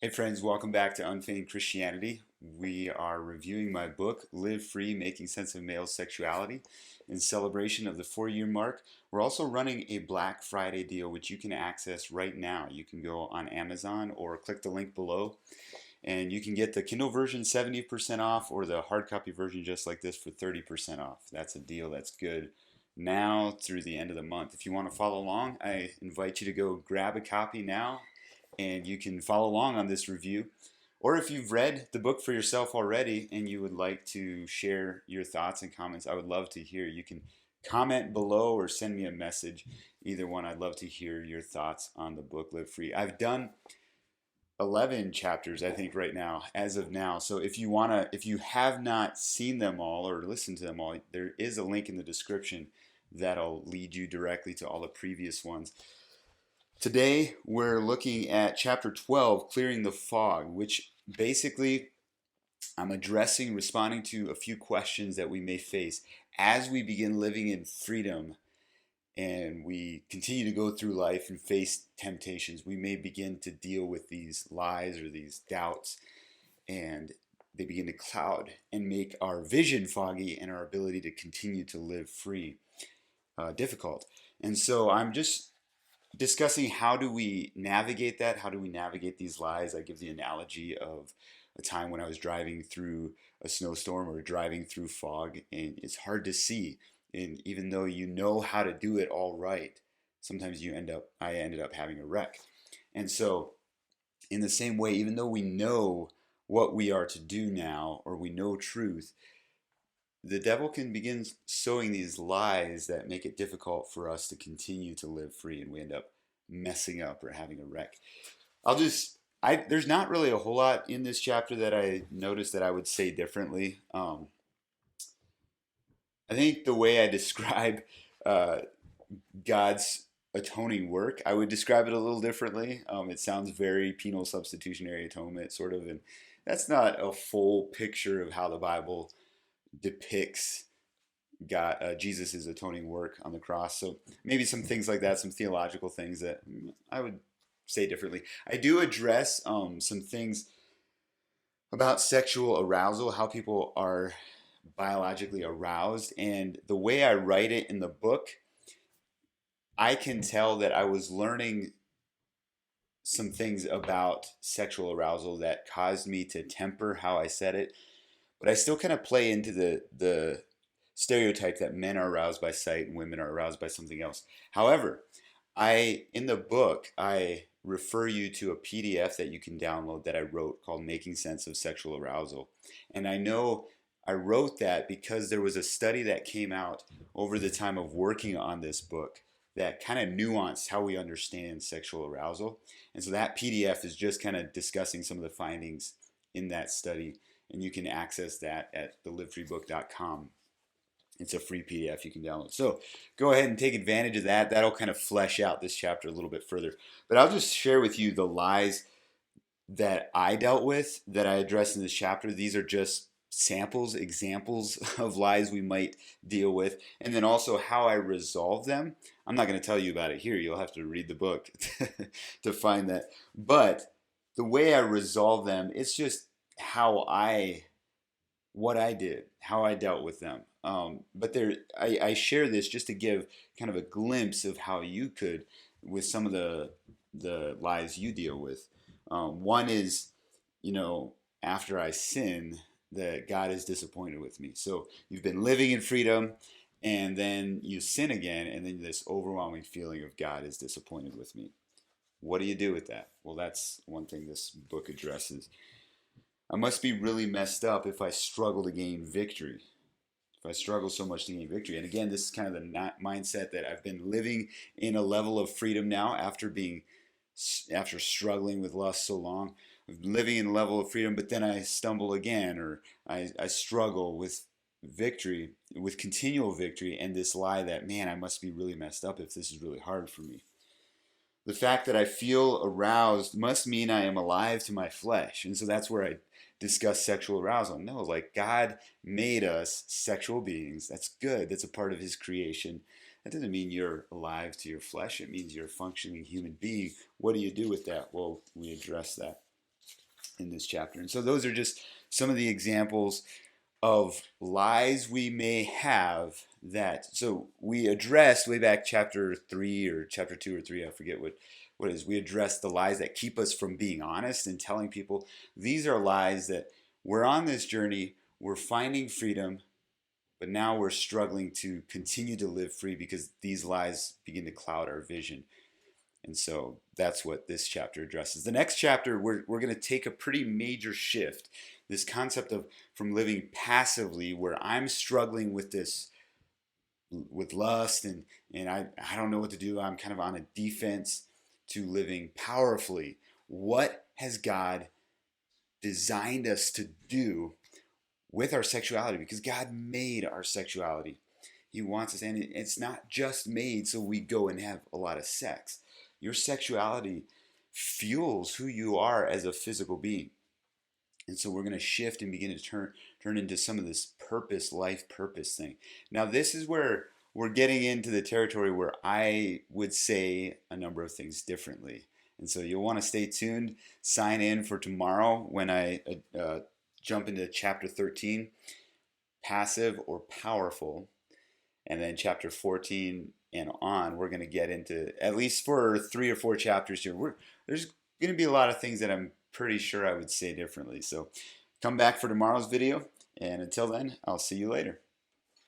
Hey friends, welcome back to Unfeigned Christianity. We are reviewing my book, Live Free, Making Sense of Male Sexuality, in celebration of the 4-year mark. We're also running a Black Friday deal, which you can access right now. You can go on Amazon or click the link below, and you can get the Kindle version 70% off or the hard copy version just like this for 30% off. That's a deal that's good now through the end of the month. If you want to follow along, I invite you to go grab a copy now and you can follow along on this review. Or if you've read the book for yourself already and you would like to share your thoughts and comments, I would love to hear. You can comment below or send me a message. Either one, I'd love to hear your thoughts on the book Live Free. I've done 11 chapters, I think, right now, as of now. So if you have not seen them all or listened to them all, there is a link in the description that'll lead you directly to all the previous ones. Today, we're looking at chapter 12, Clearing the Fog, which basically I'm responding to a few questions that we may face as we begin living in freedom and we continue to go through life and face temptations. We may begin to deal with these lies or these doubts, and they begin to cloud and make our vision foggy and our ability to continue to live free difficult. And so I'm just discussing how do we navigate that? How do we navigate these lies? I give the analogy of a time when I was driving through a snowstorm or driving through fog, and it's hard to see. And even though you know how to do it all right, sometimes I ended up having a wreck. And so, in the same way, even though we know what we are to do now, or we know truth, the devil can begin sowing these lies that make it difficult for us to continue to live free, and we end up messing up or having a wreck. There's not really a whole lot in this chapter that I noticed that I would say differently. I think the way I describe uh, God's atoning work, I would describe it a little differently. It sounds very penal substitutionary atonement, sort of, and that's not a full picture of how the Bible depicts God, Jesus's atoning work on the cross. So maybe some things like that, some theological things that I would say differently. I do address some things about sexual arousal, how people are biologically aroused, and the way I write it in the book, I can tell that I was learning some things about sexual arousal that caused me to temper how I said it, but I still kind of play into the stereotype that men are aroused by sight and women are aroused by something else. However, I in the book I refer you to a PDF that you can download that I wrote called Making Sense of Sexual Arousal. And I know I wrote that because there was a study that came out over the time of working on this book that kind of nuanced how we understand sexual arousal. And so that PDF is just kind of discussing some of the findings in that study, and you can access that at thelivefreebook.com. It's a free PDF you can download. So go ahead and take advantage of that. That'll kind of flesh out this chapter a little bit further. But I'll just share with you the lies that I dealt with that I addressed in this chapter. These are just samples, examples of lies we might deal with, and then also how I resolve them. I'm not going to tell you about it here. You'll have to read the book to find that. But the way I resolve them, it's just what I did, how I dealt with them. But I share this just to give kind of a glimpse of how you could, with some of the lies you deal with. One is, you know, after I sin, that God is disappointed with me. So you've been living in freedom, and then you sin again, and then this overwhelming feeling of God is disappointed with me. What do you do with that? Well, that's one thing this book addresses. I must be really messed up if I struggle to gain victory. If I struggle so much to gain victory. And again, this is kind of the mindset that I've been living in a level of freedom now after struggling with lust so long. I'm living in a level of freedom, but then I stumble again, or I struggle with victory, with continual victory, and this lie that, man, I must be really messed up if this is really hard for me. The fact that I feel aroused must mean I am alive to my flesh. And so that's where I discuss sexual arousal. No, like God made us sexual beings. That's good. That's a part of his creation. That doesn't mean you're alive to your flesh. It means you're a functioning human being. What do you do with that? Well, we address that. in this chapter. And so those are just some of the examples of lies we may have that, so we addressed way back chapter 3 or chapter 2 or 3, I forget what it is. We addressed the lies that keep us from being honest and telling people these are lies that we're on this journey, we're finding freedom, but now we're struggling to continue to live free because these lies begin to cloud our vision. And so that's what this chapter addresses. The next chapter, we're going to take a pretty major shift. This concept of from living passively, where I'm struggling with this, with lust, and I don't know what to do. I'm kind of on a defense, to living powerfully. What has God designed us to do with our sexuality? Because God made our sexuality. He wants us, and it's not just made so we go and have a lot of sex. Your sexuality fuels who you are as a physical being. And so we're going to shift and begin to turn into some of this purpose, life purpose thing. Now, this is where we're getting into the territory where I would say a number of things differently. And so you'll want to stay tuned, sign in for tomorrow when I jump into chapter 13, passive or powerful. And then chapter 14 and on, we're going to get into, at least for 3 or 4 chapters here, there's going to be a lot of things that I'm pretty sure I would say differently. So come back for tomorrow's video, and until then, I'll see you later.